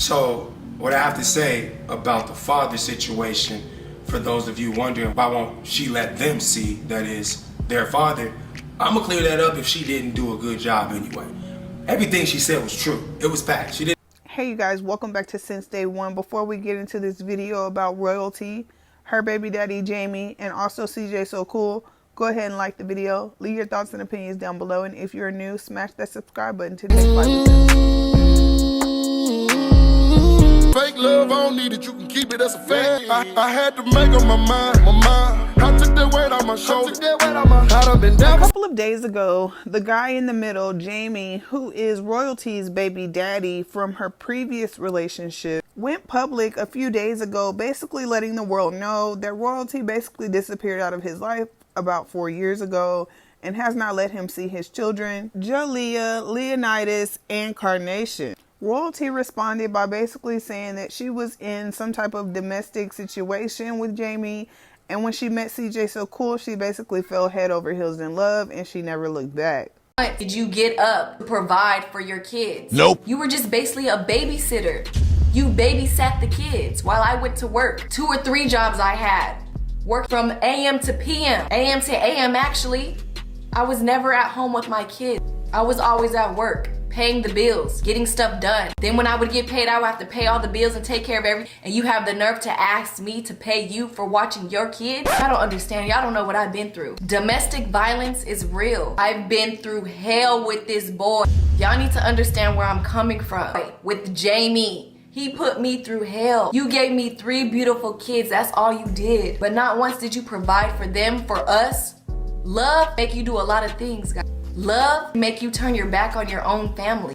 So what I have to say about the father situation, for those of you wondering why won't she let them see that is their father, I'm gonna clear that up if she didn't do a good job anyway. Everything she said was true. It was fact. She didn't. Hey you guys, welcome back to Since Day One. Before we get into this video about royalty, her baby daddy Jamie, and also CJ So Cool, go ahead and like the video. Leave your thoughts and opinions down below, and if you're new, smash that subscribe button to take flight with us. Fake love, I don't need it, you can keep it, that's a fact. I had to make up my mind. I took that weight on my shoulder. I done been down. A couple of days ago, the guy in the middle, Jamie, who is Royalty's baby daddy from her previous relationship, went public a few days ago, basically letting the world know that Royalty basically disappeared out of his life about 4 years ago and has not let him see his children, Jalea, Leonidas, and Carnation. Royalty responded by basically saying that she was in some type of domestic situation with Jamie, and when she met CJ So Cool, she basically fell head over heels in love, and she never looked back. Did you get up to provide for your kids? Nope. You were just basically a babysitter. You babysat the kids while I went to work. 2 or 3 jobs I had. Worked from AM to PM, AM to AM actually. I was never at home with my kids. I was always at work, paying the bills, getting stuff done. Then when I would get paid, I would have to pay all the bills and take care of everything. And you have the nerve to ask me to pay you for watching your kids? I don't understand. Y'all don't know what I've been through. Domestic violence is real. I've been through hell with this boy. Y'all need to understand where I'm coming from. With Jamie, he put me through hell. You gave me 3 beautiful kids. That's all you did. But not once did you provide for them, for us. Love make you do a lot of things, guys. Love make you turn your back on your own family.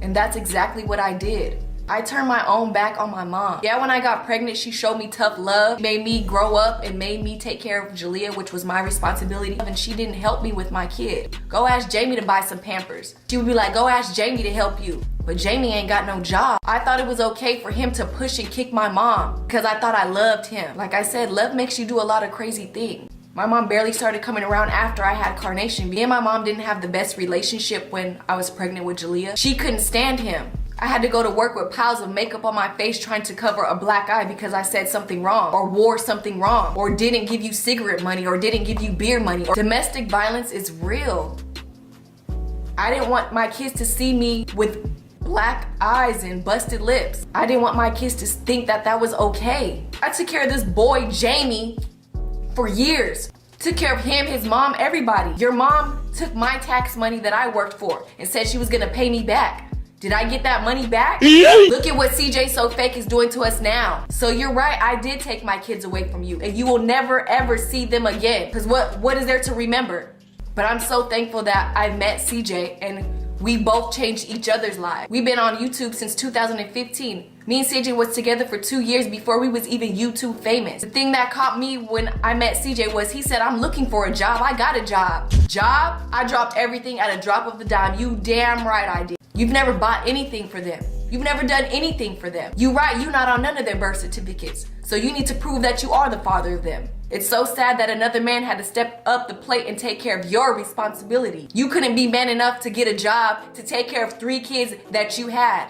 And that's exactly what I did. I turned my own back on my mom. Yeah, when I got pregnant, she showed me tough love, made me grow up and made me take care of Jalea, which was my responsibility. And she didn't help me with my kid. Go ask Jamie to buy some Pampers. She would be like, go ask Jamie to help you. But Jamie ain't got no job. I thought it was okay for him to push and kick my mom because I thought I loved him. Like I said, love makes you do a lot of crazy things. My mom barely started coming around after I had Carnation. Me and my mom didn't have the best relationship when I was pregnant with Jalea. She couldn't stand him. I had to go to work with piles of makeup on my face trying to cover a black eye because I said something wrong or wore something wrong or didn't give you cigarette money or didn't give you beer money. Domestic violence is real. I didn't want my kids to see me with black eyes and busted lips. I didn't want my kids to think that that was okay. I took care of this boy, Jamie, for years. Took care of him, his mom, everybody. Your mom took my tax money that I worked for and said she was gonna pay me back. Did I get that money back? Look at what CJ So Fake is doing to us now. So you're right, I did take my kids away from you and you will never ever see them again. Because what is there to remember? But I'm so thankful that I met CJ and we both changed each other's lives. We've been on YouTube since 2015. Me and CJ was together for 2 years before we was even YouTube famous. The thing that caught me when I met CJ was he said, I'm looking for a job. I got a job. Job? I dropped everything at a drop of the dime. You damn right I did. You've never bought anything for them. You've never done anything for them. You right, you not on none of their birth certificates. So you need to prove that you are the father of them. It's so sad that another man had to step up the plate and take care of your responsibility. You couldn't be man enough to get a job to take care of 3 kids that you had.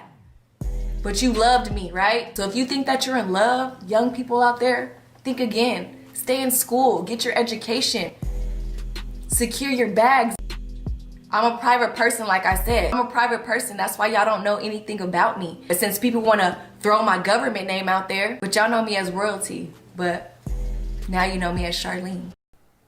But you loved me, right? So if you think that you're in love, young people out there, think again. Stay in school, get your education, secure your bags. I'm a private person, like I said. I'm a private person, that's why y'all don't know anything about me. But since people wanna throw my government name out there, but y'all know me as Royalty, but now you know me as Charlene.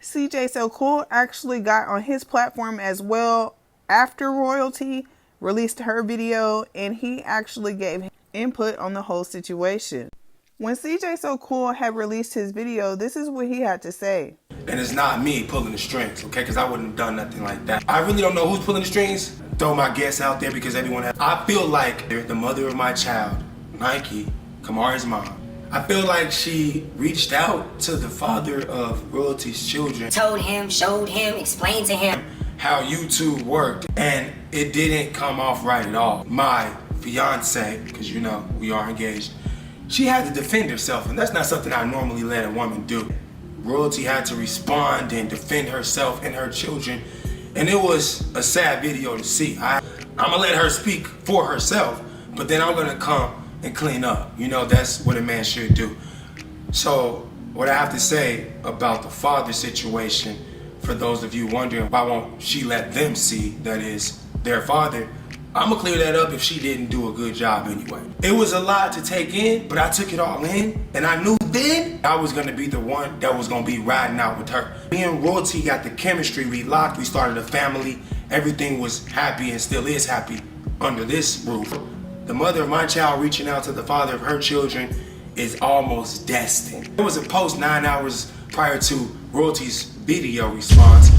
CJ So Cool actually got on his platform as well after Royalty released her video, and he actually gave input on the whole situation. When CJ So Cool had released his video, this is what he had to say. And it's not me pulling the strings, okay? Because I wouldn't have done nothing like that. I really don't know who's pulling the strings. Throw my guess out there because everyone has. I feel like the mother of my child, Nike, Kamara's mom, I feel like she reached out to the father of Royalty's children. Told him, showed him, explained to him how YouTube worked, and it didn't come off right at all. My fiance, because you know we are engaged, she had to defend herself, and that's not something I normally let a woman do. Royalty had to respond and defend herself and her children, and it was a sad video to see. I'm gonna let her speak for herself, but then I'm gonna come and clean up. You know, that's what a man should do. So what I have to say about the father situation, for those of you wondering why won't she let them see that is their father, I'm gonna clear that up if she didn't do a good job anyway. It was a lot to take in, but I took it all in, and I knew then I was gonna be the one that was gonna be riding out with her. Me and Royalty got the chemistry, we locked, we started a family, everything was happy and still is happy under this roof. The mother of my child reaching out to the father of her children is almost destined. There was a post 9 hours prior to Royalty's video response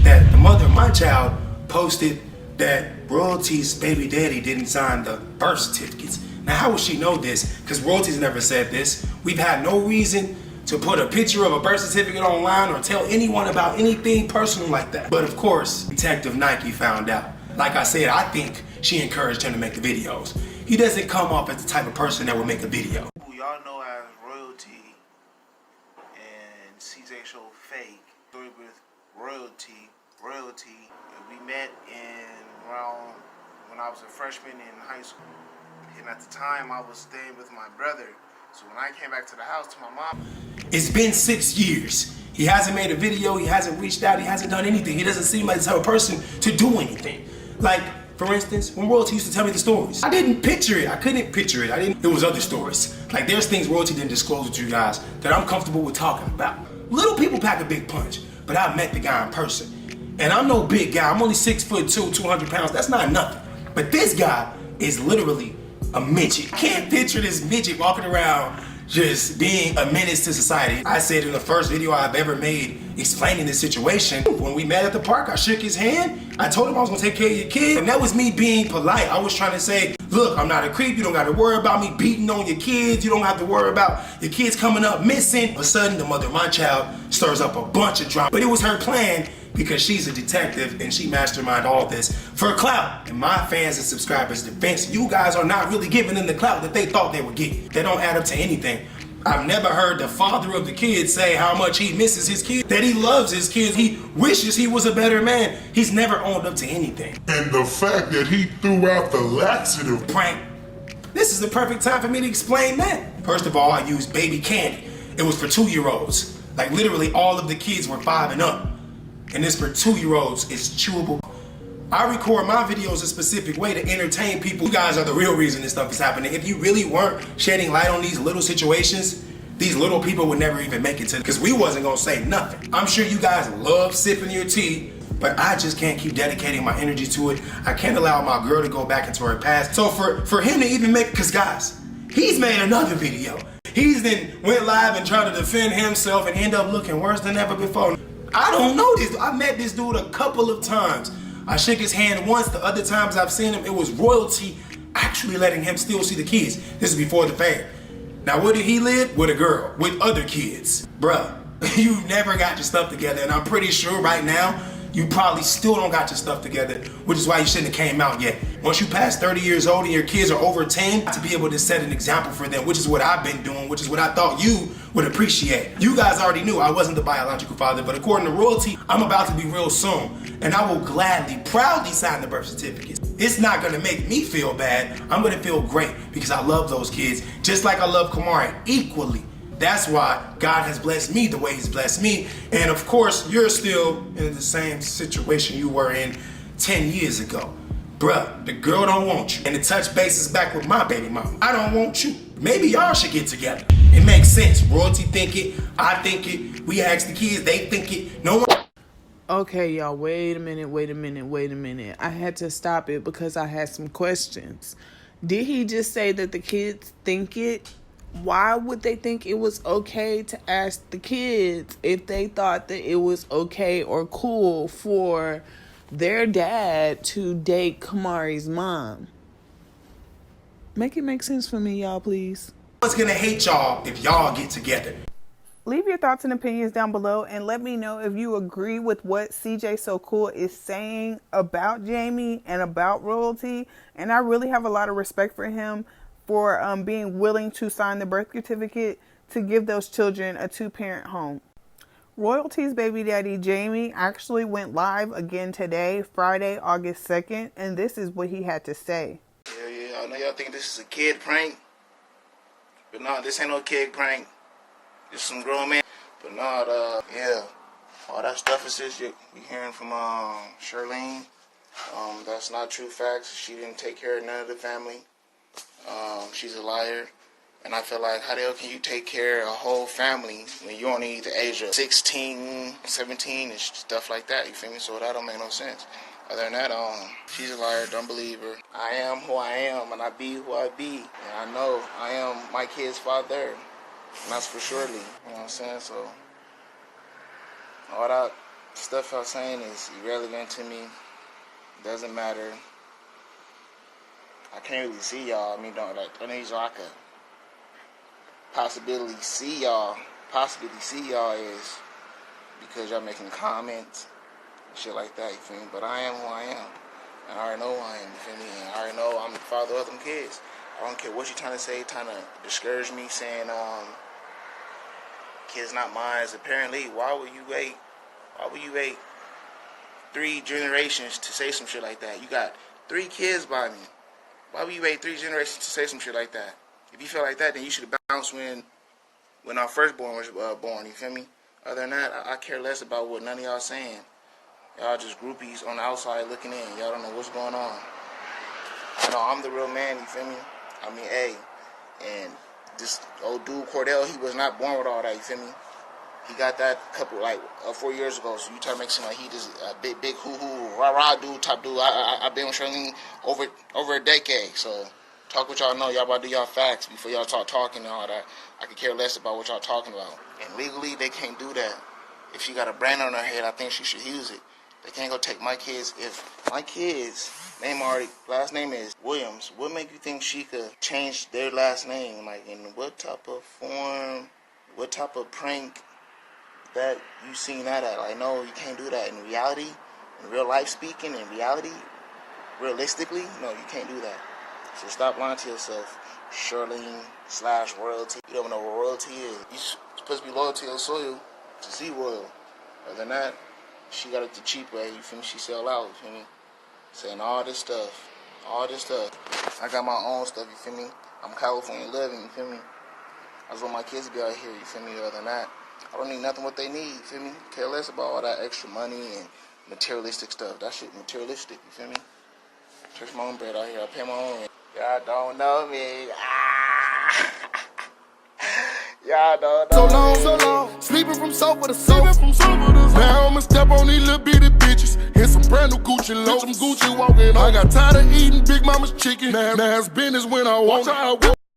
that the mother of my child posted that Royalty's baby daddy didn't sign the birth certificates. Now, how would she know this? Because Royalty's never said this. We've had no reason to put a picture of a birth certificate online or tell anyone about anything personal like that. But of course, Detective Nike found out. Like I said, I think she encouraged him to make the videos. He doesn't come off as the type of person that would make a video. Who y'all know as Royalty and CJ Show Fake. Story with Royalty. And we met around when I was a freshman in high school. And at the time I was staying with my brother. So when I came back to the house to my mom. It's been 6 years. He hasn't made a video, he hasn't reached out, he hasn't done anything. He doesn't seem like the type of person to do anything. Like, for instance, when Royalty used to tell me the stories, I didn't picture it. I couldn't picture it. It was other stories. Like, there's things Royalty didn't disclose with you guys that I'm comfortable with talking about. Little people pack a big punch, but I met the guy in person. And I'm no big guy. I'm only 6'2", 200 pounds. That's not nothing. But this guy is literally a midget. Can't picture this midget walking around just being a menace to society. I said in the first video I've ever made explaining this situation, when we met at the park, I shook his hand. I told him I was gonna take care of your kid, and that was me being polite. I was trying to say, look, I'm not a creep. You don't gotta worry about me beating on your kids. You don't have to worry about your kids coming up missing. All of a sudden, the mother of my child stirs up a bunch of drama. But it was her plan because she's a detective and she masterminded all this for clout. And my fans and subscribers' defense, you guys are not really giving them the clout that they thought they would get. They don't add up to anything. I've never heard the father of the kids say how much he misses his kids, that he loves his kids, he wishes he was a better man. He's never owned up to anything. And the fact that he threw out the laxative Prank. This is the perfect time for me to explain that. First of all, I used baby candy. It was for 2-year-olds. Like literally all of the kids were 5 and up. And this for 2-year-olds is chewable. I record my videos a specific way to entertain people. You guys are the real reason this stuff is happening. If you really weren't shedding light on these little situations, these little people would never even make it to, because we wasn't gonna say nothing. I'm sure you guys love sipping your tea, but I just can't keep dedicating my energy to it. I can't allow my girl to go back into her past. So for him to even make, because guys, he's made another video. He's then went live and tried to defend himself and end up looking worse than ever before. I don't know this. I met this dude a couple of times. I shook his hand once. The other times I've seen him, it was Royalty actually letting him still see the kids. This is before the fame. Now, where did he live? With a girl, with other kids. Bruh, you never got your stuff together, and I'm pretty sure right now, you probably still don't got your stuff together, which is why you shouldn't have came out yet. Once you pass 30 years old and your kids are over 10, to be able to set an example for them, which is what I've been doing, which is what I thought you would appreciate. You guys already knew I wasn't the biological father, but according to Royalty, I'm about to be real soon, and I will gladly, proudly sign the birth certificates. It's not gonna make me feel bad. I'm gonna feel great because I love those kids, just like I love Kamari equally. That's why God has blessed me the way he's blessed me. And of course, you're still in the same situation you were in 10 years ago. Bruh, the girl don't want you. And to touch bases back with my baby mama, I don't want you. Maybe y'all should get together. It makes sense. Royalty think it, I think it, we ask the kids, they think it. No one. Okay, y'all, wait a minute. I had to stop it because I had some questions. Did he just say that the kids think it? Why would they think it was okay to ask the kids if they thought that it was okay or cool for their dad to date Kamari's mom? Make it make sense for me, y'all, please. What's gonna hate y'all if y'all get together? Leave your thoughts and opinions down below and let me know if you agree with what CJ So Cool is saying about Jamie and about Royalty. And I really have a lot of respect for him for being willing to sign the birth certificate to give those children a 2-parent home. Royalty's baby daddy, Jamie, actually went live again today, Friday, August 2nd, and this is what he had to say. Yeah, I know y'all think this is a kid prank, But no, this ain't no kid prank. Just some grown man. But no, yeah. All that stuff is just you hearing from Charlene. That's not true facts. She didn't take care of none of the family. She's a liar. And I feel like, how the hell can you take care of a whole family when you only the age of 16, 17, and stuff like that, you feel me? So that don't make no sense. Other than that, she's a liar, don't believe her. I am who I am, and I be who I be. And I know I am my kid's father. And that's for surely, you know what I'm saying? So, all that stuff I'm saying is irrelevant to me. Doesn't matter. I can't really see y'all. I mean, don't need y'all. I could possibly see y'all is because y'all making comments and shit like that, you feel me? But I am who I am. And I already know who I am, you feel me? And I already know I'm the father of them kids. I don't care what you trying to say, trying to discourage me, saying, kids not mine. Apparently, why would you wait 3 generations to say some shit like that? You got 3 kids by me. Why would you wait 3 generations to say some shit like that? If you feel like that, then you should have bounced when our firstborn was born, you feel me? Other than that, I care less about what none of y'all saying. Y'all just groupies on the outside looking in. Y'all don't know what's going on. I know I'm the real man, you feel me? I mean, hey, and this old dude, Cordell, he was not born with all that, you feel me? He got that 4 years ago, so you try to make it seem like he just a big hoo-hoo, rah-rah dude, type dude. I've been with Charlene over a decade, so talk what y'all know. Y'all about to do y'all facts before y'all talking and all that. I could care less about what y'all talking about. And legally, they can't do that. If she got a brand on her head, I think she should use it. They can't go take my kids. If my kids' last name is Williams, what make you think she could change their last name? Like, in what type of form, what type of prank that you seen that at? Like, no, you can't do that. In reality, in real life speaking, in reality, realistically, no, you can't do that. So stop lying to yourself. Charlene/royalty. You don't know what royalty is. You're supposed to be loyal to your soil to see royal. Other than that, she got it the cheap way. You feel me? She sell out. You feel me? Saying all this stuff. I got my own stuff. You feel me? I'm California living. You feel me? I just want my kids to be out here. You feel me? Other than that, I don't need nothing what they need. You feel me? Care less about all that extra money and materialistic stuff. That shit materialistic. You feel me? Church my own bread out here. I pay my own rent. Y'all don't know me. Y'all don't know So long, sleeping from sofa to sofa. Now I'ma step on these little bitty bitches. Hit some brand new Gucci low, some Gucci walking on. I got tired of eating Big Mama's chicken. Now it's business when I want it.